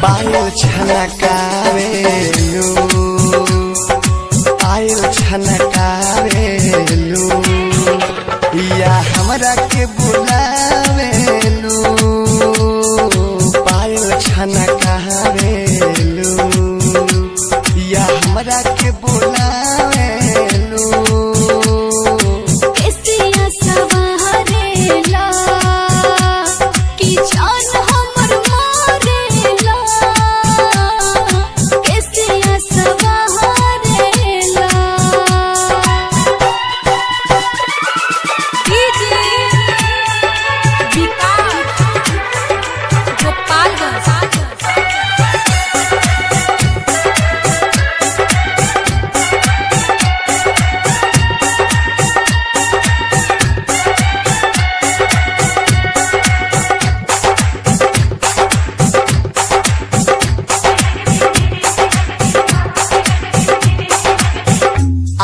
पायल छनकावेलू पायल छनकावेलू या हमरा के बुलावेलू पायल छनकावेलू या हमरा के बुलावेलू कैसिया सवारेला कि जान हमर मारेला कैसिया सवारेला कीजिए विकास गोपालगंज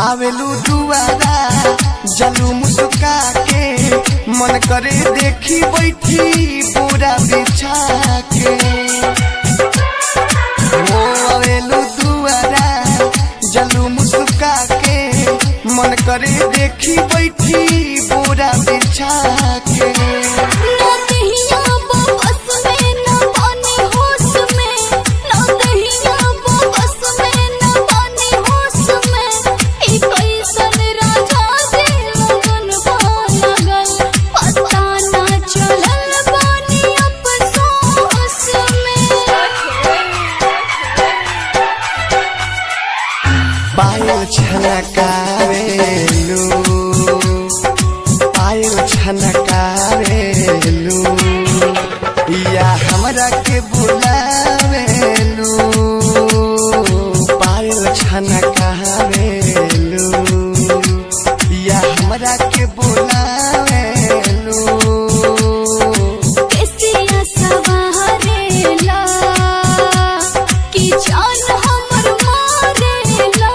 आवेलू दुआरा जलू मुस्का के मन करे देखी बैठी पूरा बिछा के ओ आवेलू दुआरा जलू मुस्का के मन करे देखी बैठी पूरा बिछा के पायल छनकावेलू पायल छनकावेलू या हमरा के बुलावेलू पायल छनकावेलू या हमरा के बुलावेलू कैसिया सवारेला कि जान हमर मारेला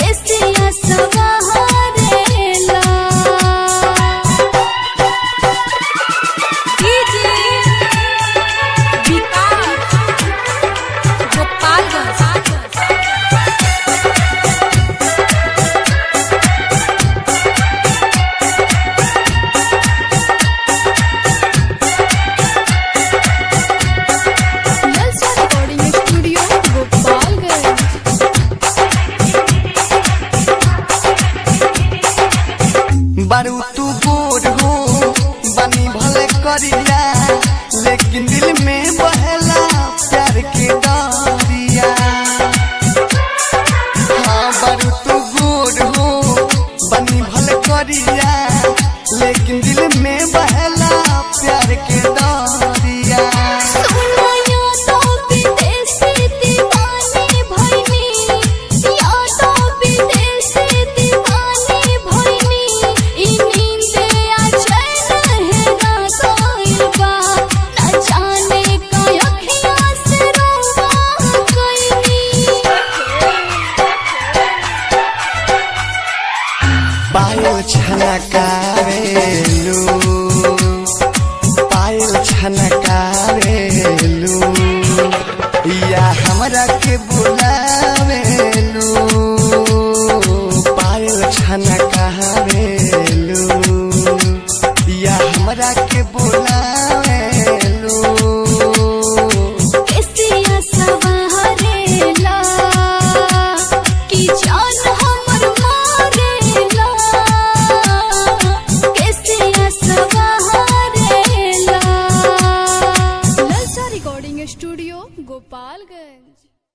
कैसिया सवारेला कीजिए विकास गोपालगंज ललचा रिकॉर्डिंग स्टूडियो गोपालगंज बारू तू गोर हो बनी भले करिया लेकिन दिल में बहला प्यार के दरिया हाँ बारू तू गोर हो बनी भले करिया लेकिन दिल में बहला प्यार के दरिया सुनाया तो विदेशी दीवानी भइनी या तो विदेशी दीवानी भइनी ई नींदे आ चैन हेरा गइल बा ना जाने कई अखियाँ से रोवा गइनी पायल छनकावेलू पायल छनकावेलू या हमरा के बुलावेलू पायल छनकावेलू या हमरा के बुलावेलू कैसिया सवारेला कि जान हमर मारेला कैसिया सवारेला ललचा रिकॉर्डिंग स्टूडियो गोपालगंज।